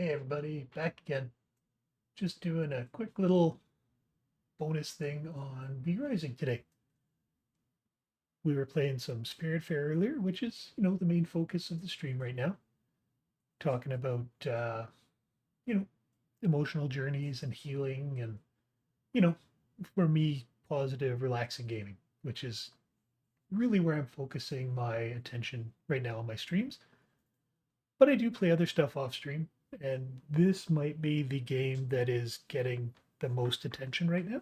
Hey everybody, back again. Just doing a quick little bonus thing on V Rising today. We were playing some Spiritfarer earlier, which is, the main focus of the stream right now. Talking about, you know, emotional journeys and healing and, you know, for me, positive, relaxing gaming, which is really where I'm focusing my attention right now on my streams. But I do play other stuff off stream, and this might be the game that is getting the most attention right now.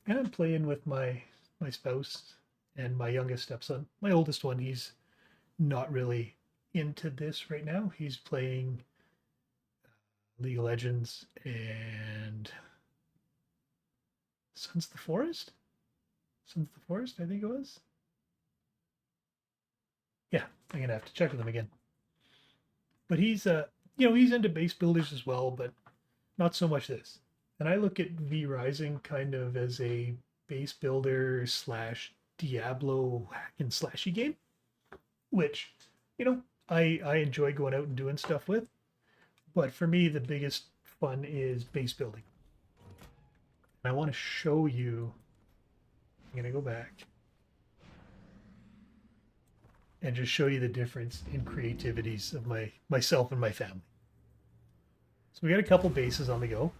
And I'm playing with my spouse and my youngest stepson. My oldest one, he's not really into this right now. He's playing League of Legends and Sons of the Forest. Sons of the Forest, I think it was. Yeah, I'm gonna have to check with him again. But he's into base builders as well, but not so much this. And I look at V Rising kind of as a base builder slash Diablo hack and slashy game, which, I enjoy going out and doing stuff with. But for me, the biggest fun is base building. And I want to show you. I'm going to go back and just show you the difference in creativities of myself and my family. So we got a couple bases on the go,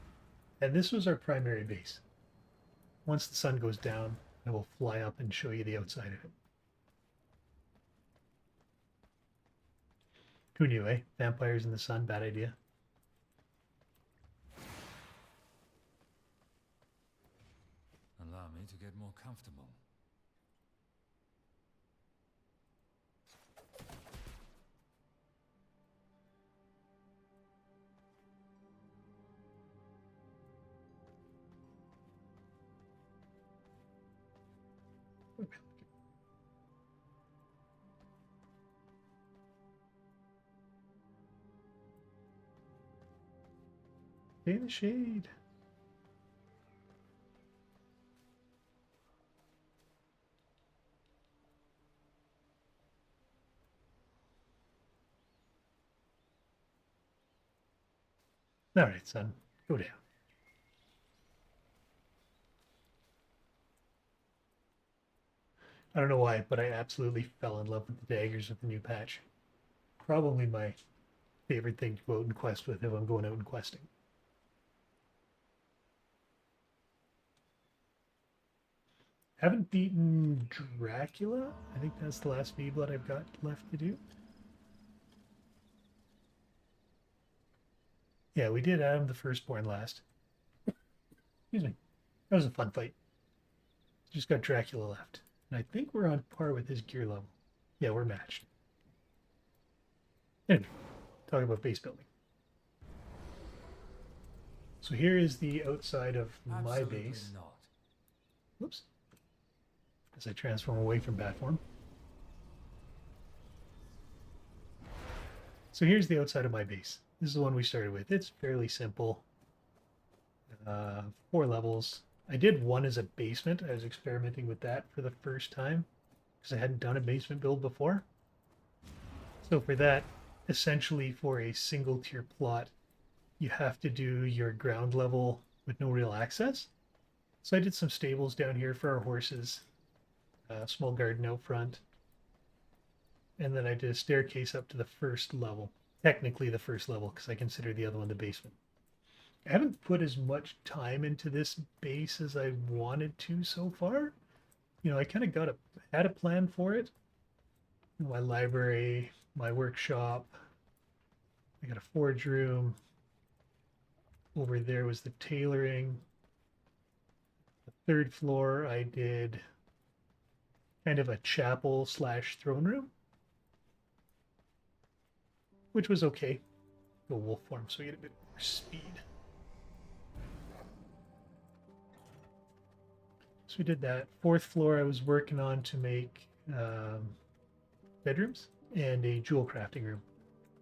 and this was our primary base. Once the sun goes down, I will fly up and show you the outside of it. Who knew, eh? Vampires in the sun, bad idea. Allow me to get more comfortable. Stay in the shade. All right, son, go down. I don't know why, but I absolutely fell in love with the daggers with the new patch. Probably my favorite thing to go out and quest with if I'm going out and questing. Haven't beaten Dracula. I think that's the last V-Blood I've got left to do. Yeah, we did Adam the Firstborn last. Excuse me. That was a fun fight. Just got Dracula left. And I think we're on par with his gear level. Yeah, we're matched. Anyway, talking about base building. So here is the outside of my Absolutely base. not. Whoops. As I transform away from bat form. So here's the outside of my base. This is the one we started with. It's fairly simple. 4 levels. I did one as a basement. I was experimenting with that for the first time because I hadn't done a basement build before. So for that, essentially for a single tier plot, you have to do your ground level with no real access. So I did some stables down here for our horses, a small garden out front, and then I did a staircase up to the first level. Technically the first level because I consider the other one the basement. I haven't put as much time into this base as I wanted to so far. I kind of had a plan for it. My library, my workshop. I got a forge room. Over there was the tailoring. The third floor, I did kind of a chapel slash throne room, which was okay. Go wolf form so we get a bit more speed. So we did that. Fourth floor, I was working on to make bedrooms and a jewel crafting room.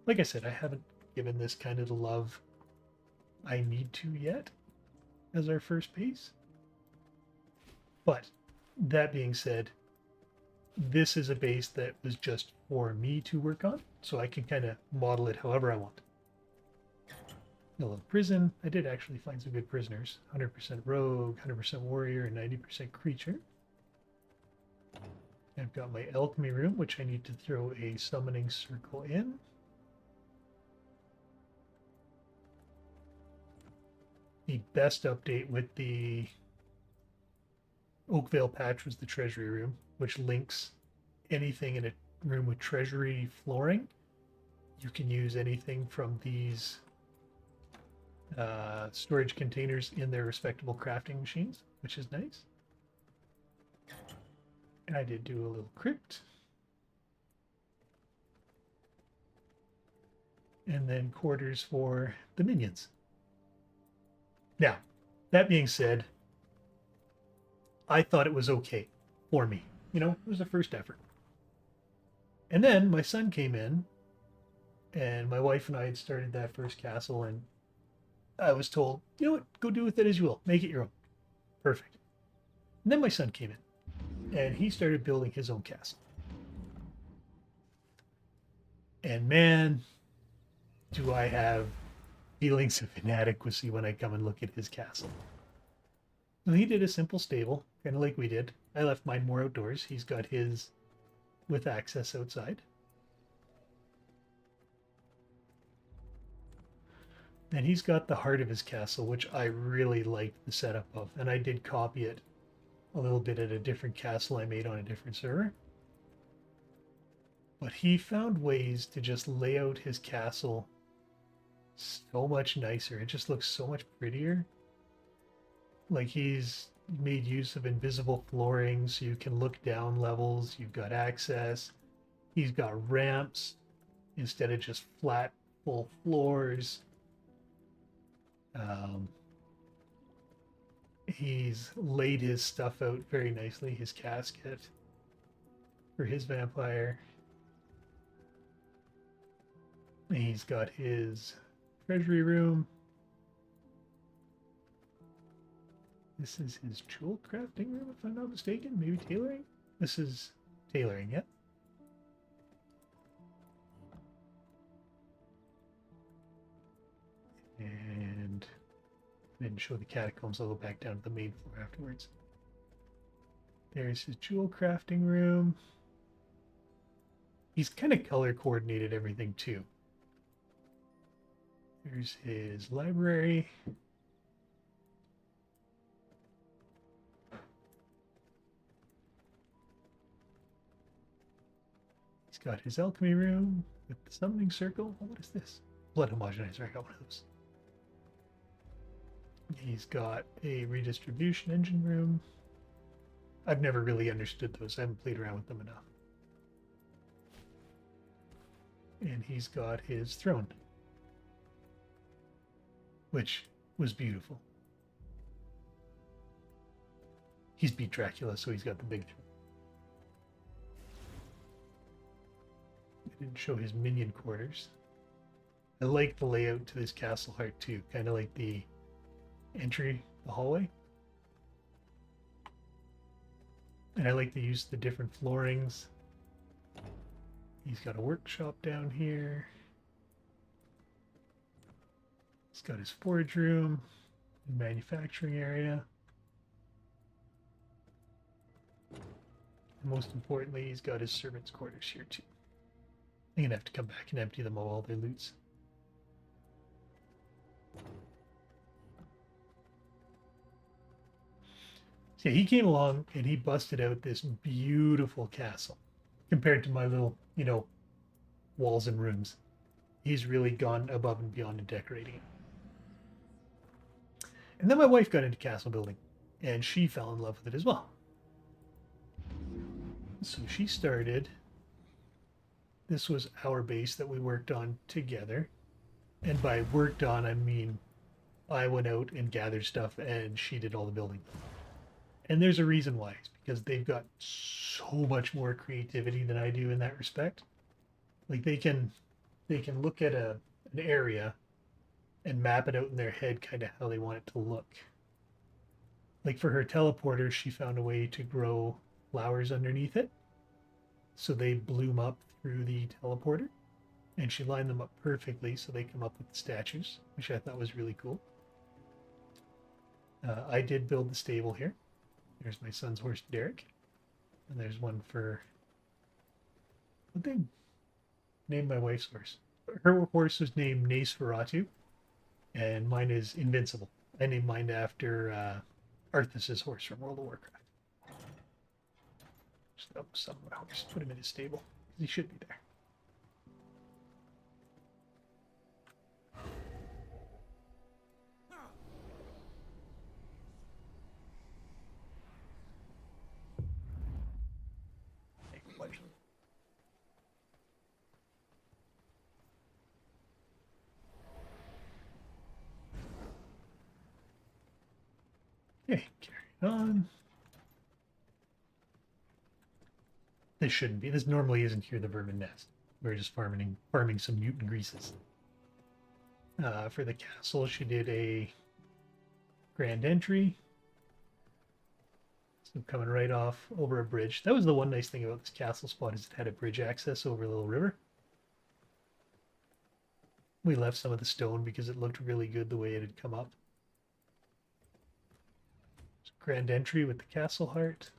Like I said, I haven't given this kind of the love I need to yet as our first piece. But that being said, this is a base that was just for me to work on, so I can kind of model it however I want. A little prison. I did actually find some good prisoners. 100% rogue, 100% warrior, and 90% creature. I've got my alchemy room, which I need to throw a summoning circle in. The best update with the Oakvale patch was the treasury room, which links anything in a room with treasury flooring. You can use anything from these storage containers in their respectable crafting machines, which is nice. And I did do a little crypt. And then quarters for the minions. Now, that being said, I thought it was okay for me. You know, it was a first effort. And then my son came in, and my wife and I had started that first castle, and I was told, you know what, go do with it as you will. Make it your own. Perfect. And then my son came in, and he started building his own castle. And man, do I have feelings of inadequacy when I come and look at his castle. So he did a simple stable, kind of like we did. I left mine more outdoors. He's got his with access outside. And he's got the heart of his castle, which I really liked the setup of. And I did copy it a little bit at a different castle I made on a different server. But he found ways to just lay out his castle so much nicer. It just looks so much prettier. Like he's made use of invisible flooring so you can look down levels. You've got access. He's got ramps instead of just flat, full floors. He's laid his stuff out very nicely. His casket for his vampire. He's got his treasury room. This is his jewel crafting room, if I'm not mistaken. Maybe tailoring? This is tailoring, yeah. And then show the catacombs. I'll go back down to the main floor afterwards. There's his jewel crafting room. He's kind of color coordinated everything too. There's his library. He's got his alchemy room with the summoning circle. Oh, what is this? Blood homogenizer. I got one of those. He's got a redistribution engine room. I've never really understood those. I haven't played around with them enough. And he's got his throne, which was beautiful. He's beat Dracula, so he's got the big throne. I didn't show his minion quarters. I like the layout to this castle heart too, kind of like the entry, the hallway. And I like to use the different floorings. He's got a workshop down here. He's got his forge room and manufacturing area. And most importantly, he's got his servants' quarters here too. I'm gonna have to come back and empty them of all their loots. So yeah, he came along and he busted out this beautiful castle compared to my little, you know, walls and rooms. He's really gone above and beyond in decorating it. And then my wife got into castle building and she fell in love with it as well. So she started, this was our base that we worked on together. And by worked on, I mean, I went out and gathered stuff and she did all the building. And there's a reason why. It's because they've got so much more creativity than I do in that respect. Like they can look at an area and map it out in their head kind of how they want it to look. Like for her teleporters, she found a way to grow flowers underneath it so they bloom up through the teleporter. And she lined them up perfectly so they come up with the statues, which I thought was really cool. I did build the stable here. There's my son's horse, Derek. And there's one for... What they named my wife's horse? Her horse was named Nosferatu, and mine is Invincible. I named mine after Arthas's horse from World of Warcraft. Just up some of my horse, put him in his stable. He should be there. Okay, carry on. This shouldn't be. This normally isn't here, the vermin nest. We're just farming some mutant greases. For the castle, she did a grand entry. So coming right off over a bridge. That was the one nice thing about this castle spot, is it had a bridge access over a little river. We left some of the stone because it looked really good the way it had come up. Grand entry with the castle heart,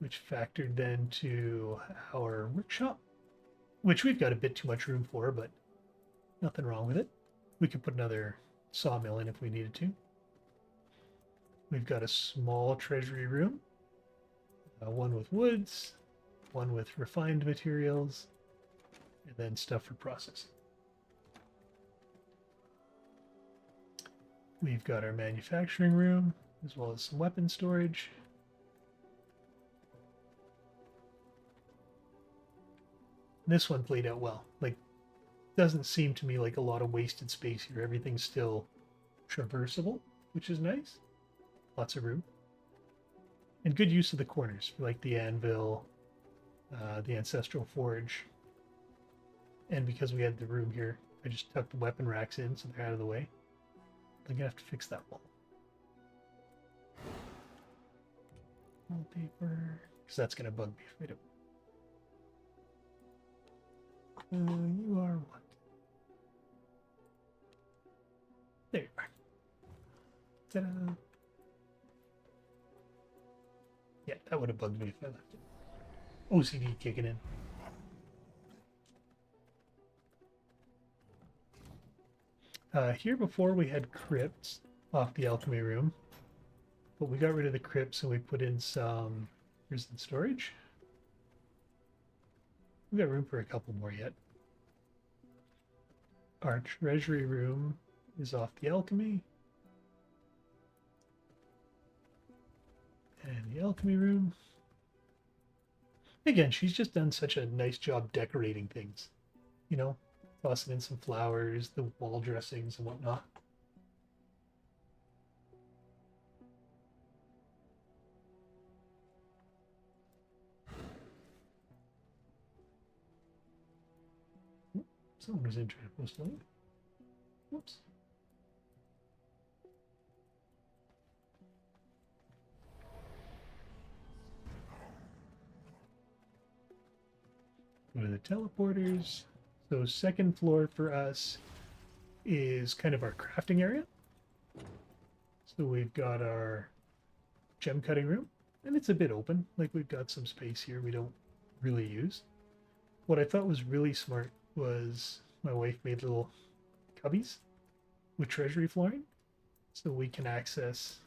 which factored then to our workshop, which we've got a bit too much room for, but nothing wrong with it. We could put another sawmill in if we needed to. We've got a small treasury room, one with woods, one with refined materials, and then stuff for processing. We've got our manufacturing room, as well as some weapon storage. This one played out well. Like, doesn't seem to me like a lot of wasted space here. Everything's still traversable, which is nice. Lots of room. And good use of the corners, like the anvil, the ancestral forge. And because we had the room here, I just tucked the weapon racks in so they're out of the way. I'm gonna have to fix that wall. Wallpaper, because that's gonna bug me if I don't. You are what? There you are. Ta-da! Yeah, that would have bugged me if I left it. OCD kicking in. Here before we had crypts off the alchemy room, but we got rid of the crypts and we put in some prison storage. We got room for a couple more yet. Our treasury room is off the alchemy. And the alchemy room. Again, she's just done such a nice job decorating things. You know, tossing in some flowers, the wall dressings and whatnot. Someone was interested in posting. Whoops. Go to the teleporters. So second floor for us is kind of our crafting area. So we've got our gem cutting room, and it's a bit open. Like, we've got some space here we don't really use. What I thought was really smart was my wife made little cubbies with treasury flooring, so we can access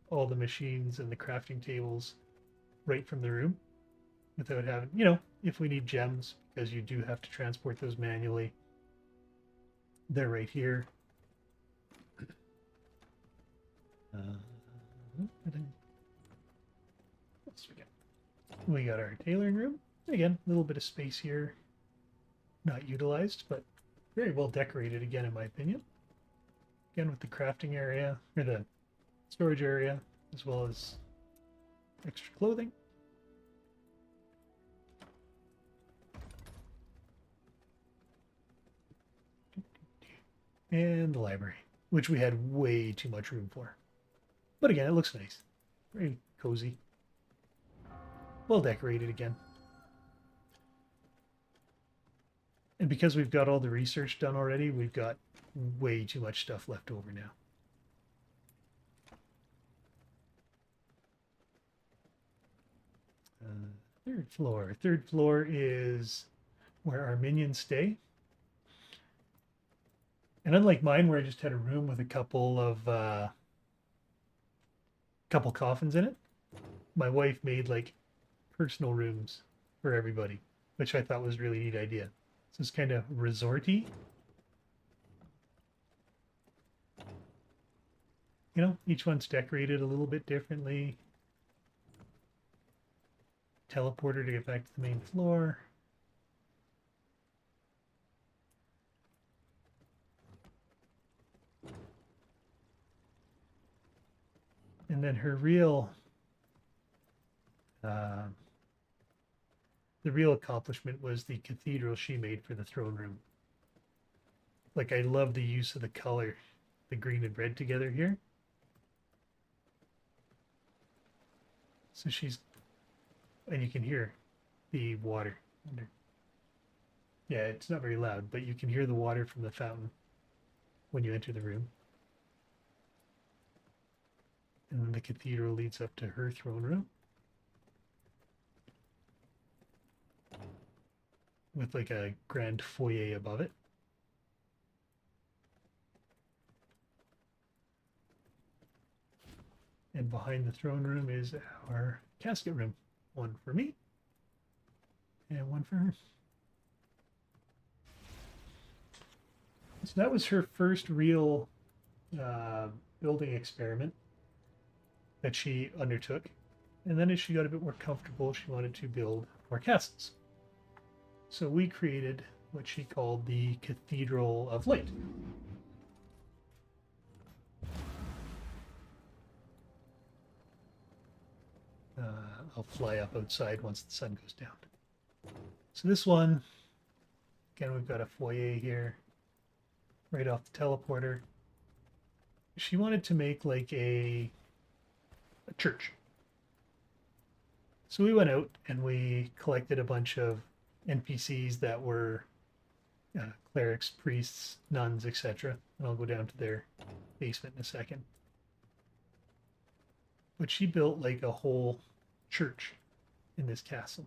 all the machines and the crafting tables right from the room without having, you know, if we need gems, because you do have to transport those manually, they're right here. We got our tailoring room. Again, a little bit of space here, not utilized, but very well decorated again, in my opinion. Again, with the crafting area, or the storage area, as well as extra clothing. And the library, which we had way too much room for. But again, it looks nice. Very cozy. Well decorated again. And because we've got all the research done already, we've got way too much stuff left over now. Third floor. Third floor is where our minions stay. And unlike mine, where I just had a room with a couple coffins in it, my wife made like personal rooms for everybody, which I thought was a really neat idea. So it's kind of resorty. You know, each one's decorated a little bit differently. Teleporter to get back to the main floor. And then her real, the real accomplishment was the cathedral she made for the throne room. Like, I love the use of the color, the green and red together here. So and you can hear the water under. Yeah, it's not very loud, but you can hear the water from the fountain when you enter the room. And then the cathedral leads up to her throne room with like a grand foyer above it. And behind the throne room is our casket room. One for me and one for her. So that was her first real building experiment that she undertook. And then as she got a bit more comfortable, she wanted to build more castles. So we created what she called the Cathedral of Light. I'll fly up outside once the sun goes down. So this one, again, we've got a foyer here, right off the teleporter. She wanted to make like a church. So we went out and we collected a bunch of NPCs that were clerics, priests, nuns, etc. And I'll go down to their basement in a second. But she built like a whole church in this castle.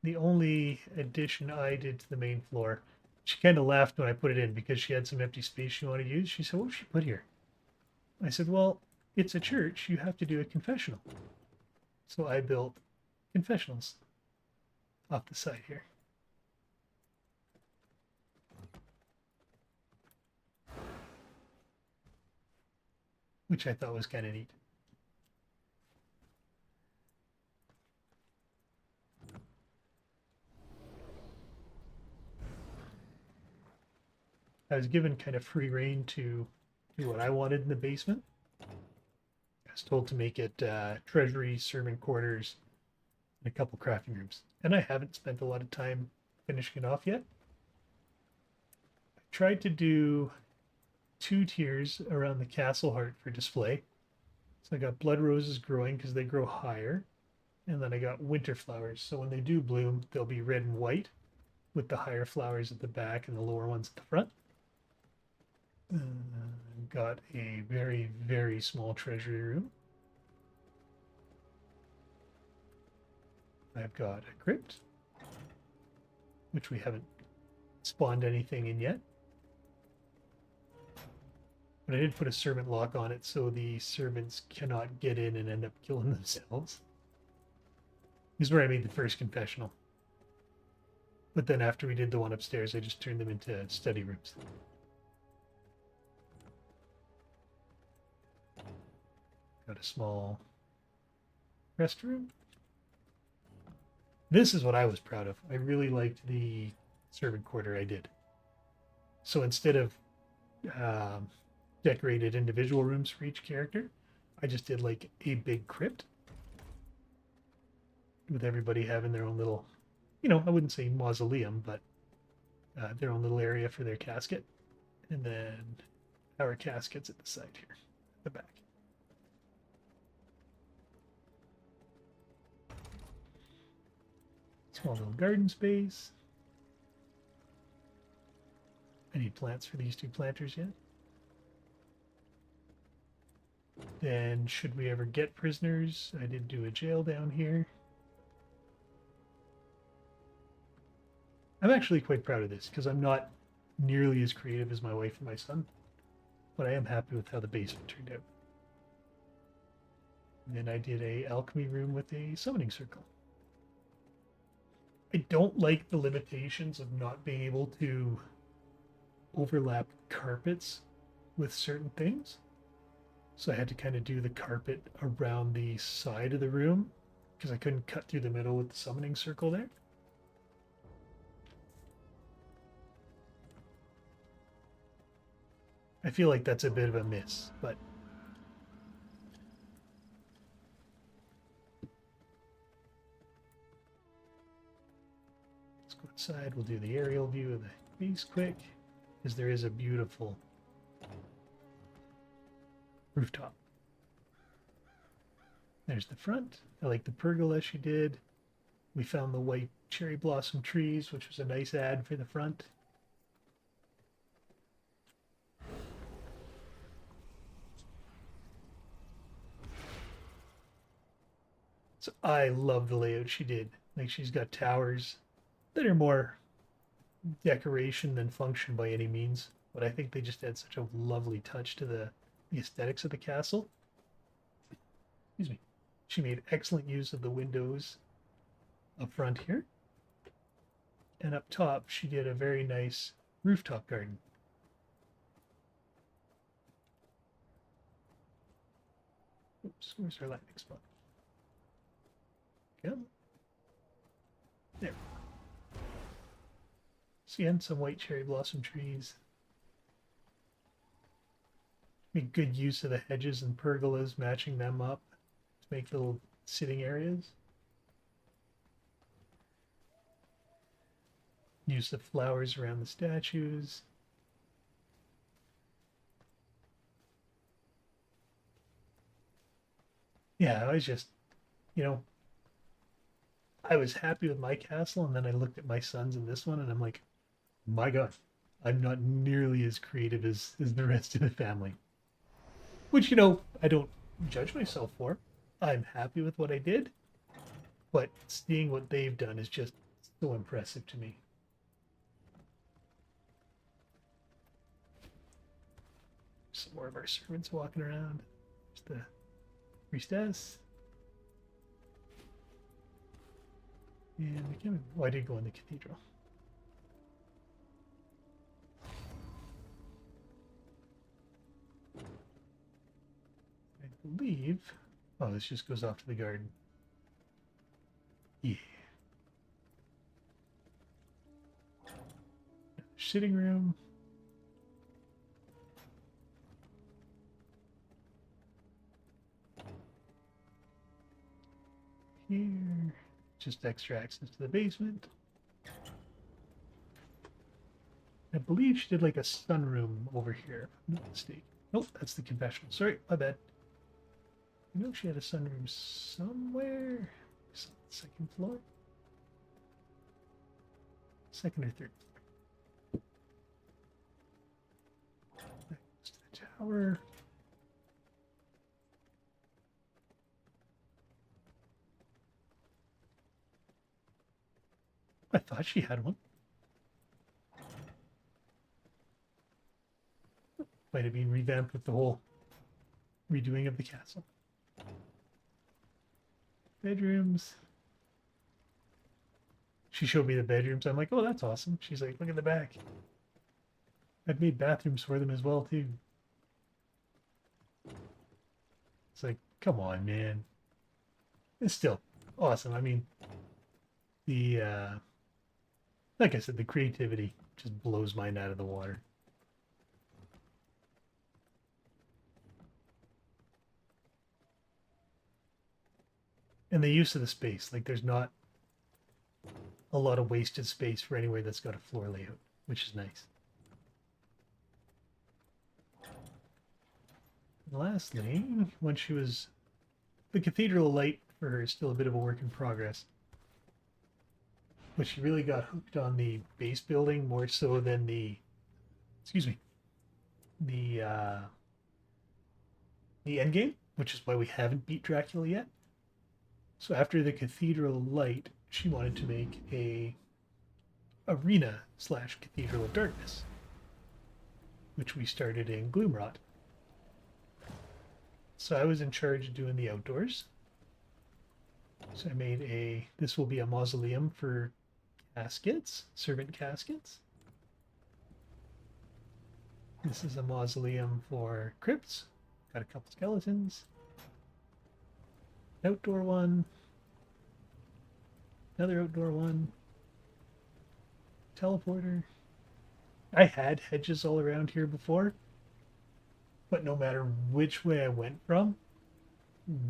The only addition I did to the main floor, she kind of laughed when I put it in because she had some empty space she wanted to use. She said, "What should she put here?" I said, "Well, it's a church. You have to do a confessional." So I built confessionals off the side here. Which I thought was kind of neat. I was given kind of free reign to do what I wanted in the basement. I was told to make it treasury, servant quarters, and a couple crafting rooms. And I haven't spent a lot of time finishing it off yet. I tried to do 2 tiers around the castle heart for display. So I got blood roses growing because they grow higher. And then I got winter flowers. So when they do bloom, they'll be red and white with the higher flowers at the back and the lower ones at the front. Got a very, very small treasury room. I've got a crypt, which we haven't spawned anything in yet. But I did put a servant lock on it so the servants cannot get in and end up killing themselves. This is where I made the first confessional. But then after we did the one upstairs, I just turned them into study rooms. Got a small restroom. This is what I was proud of. I really liked the servant quarter I did. So instead of decorated individual rooms for each character, I just did like a big crypt with everybody having their own little, you know, I wouldn't say mausoleum, but their own little area for their casket. And then our caskets at the side here, at the back. Small little garden space. I need plants for these 2 planters yet. Then, should we ever get prisoners, I did do a jail down here. I'm actually quite proud of this because I'm not nearly as creative as my wife and my son, but I am happy with how the basement turned out. And then I did a alchemy room with a summoning circle. I don't like the limitations of not being able to overlap carpets with certain things. So I had to kind of do the carpet around the side of the room because I couldn't cut through the middle with the summoning circle there. I feel like that's a bit of a miss, but let's go outside. We'll do the aerial view of the base quick, because there is a beautiful rooftop. There's the front. I like the pergola she did. We found the white cherry blossom trees, which was a nice add for the front. So I love the layout she did. Like, she's got towers that are more decoration than function by any means, but I think they just add such a lovely touch to the aesthetics of the castle. Excuse me. She made excellent use of the windows up front here. And up top, she did a very nice rooftop garden. Oops, where's our landing spot? Come. There. So again, some white cherry blossom trees. Make good use of the hedges and pergolas, matching them up to make little sitting areas. Use the flowers around the statues. Yeah, I was just, you know, I was happy with my castle, and then I looked at my sons in this one, and I'm like, my God, I'm not nearly as creative as the rest of the family. Which, I don't judge myself for. I'm happy with what I did, but seeing what they've done is just so impressive to me. Some more of our servants walking around. There's the priestess. And I can't remember. Oh, I did go in the cathedral. I believe. Oh, this just goes off to the garden. Yeah. Sitting room. Here. Just extra access to the basement. I believe she did like a sunroom over here, if I'm not mistaken. Nope, that's the confessional. Sorry, my bad. I know she had a sunroom somewhere. Second floor? Second or third floor. Next to the tower. I thought she had one. Might have been revamped with the whole redoing of the castle. Bedrooms. She showed me the bedrooms. I'm like, oh, that's awesome. She's like, look at the back. I've made bathrooms for them as well, too. It's like, come on, man. It's still awesome. I mean, like I said, the creativity just blows mine out of the water. And the use of the space, like there's not a lot of wasted space for anywhere that's got a floor layout, which is nice. And lastly, when she was, the cathedral light for her is still a bit of a work in progress. but she really got hooked on the base building more so than the end game, which is why we haven't beat Dracula yet. So after the Cathedral Light, she wanted to make a arena / Cathedral of Darkness, which we started in Gloomrot. So I was in charge of doing the outdoors. So I made this will be a mausoleum for caskets, servant caskets. This is a mausoleum for crypts. Got a couple skeletons. Outdoor one. Another outdoor one. Teleporter. I had hedges all around here before, but no matter which way I went from,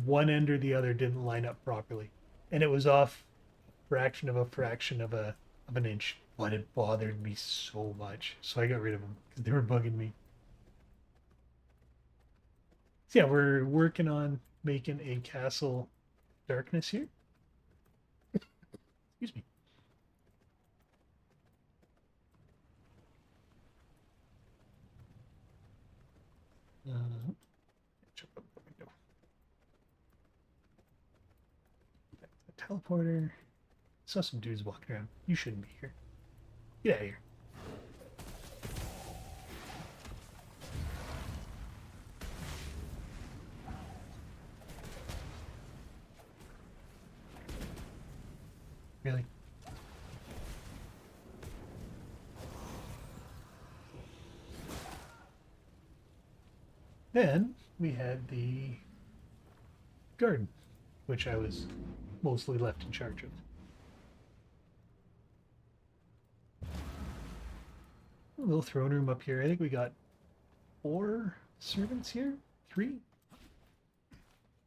one end or the other didn't line up properly. And it was off a fraction of an inch. But it bothered me so much. So I got rid of them because they were bugging me. So yeah, we're working on making a castle darkness here. Excuse me. Jump up the window. The teleporter. Saw some dudes walking around. You shouldn't be here. Get out of here. Really? Then we had the garden, which I was mostly left in charge of. A little throne room up here. I think we got 4 servants here. 3?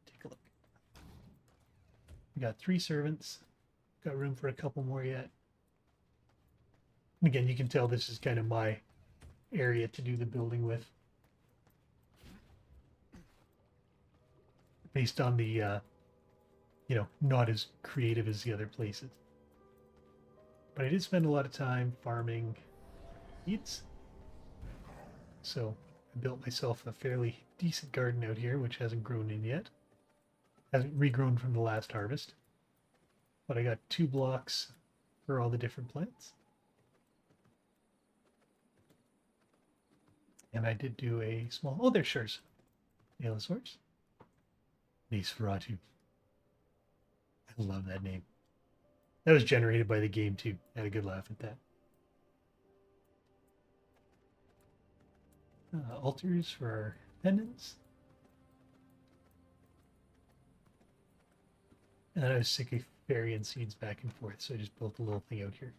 Take a look. We got 3 servants. Got room for a couple more yet. Again, you can tell this is kind of my area to do the building with. Based on the, not as creative as the other places. But I did spend a lot of time farming seeds. So I built myself a fairly decent garden out here, which hasn't grown in yet. Hasn't regrown from the last harvest. But I got 2 blocks for all the different plants. And I did do a small... Oh, there's Shurs. Allosaurus. Nosferatu. I love that name. That was generated by the game, too. I had a good laugh at that. Altars for our pendants. And I was sick of burying seeds back and forth, so I just built a little thing out here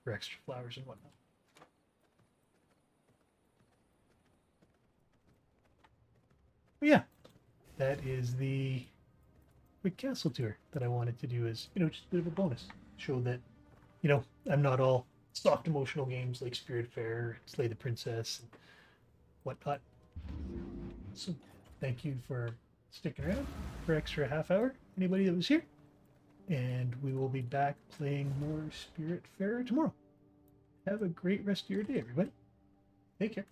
for extra flowers and whatnot. But yeah, that is the quick castle tour that I wanted to do as, just a bit of a bonus. Show that, I'm not all soft emotional games like Spiritfarer, Slay the Princess, and whatnot. So thank you for sticking around for extra half hour, anybody that was here. And we will be back playing more Spiritfarer tomorrow. Have a great rest of your day, everybody. Take care.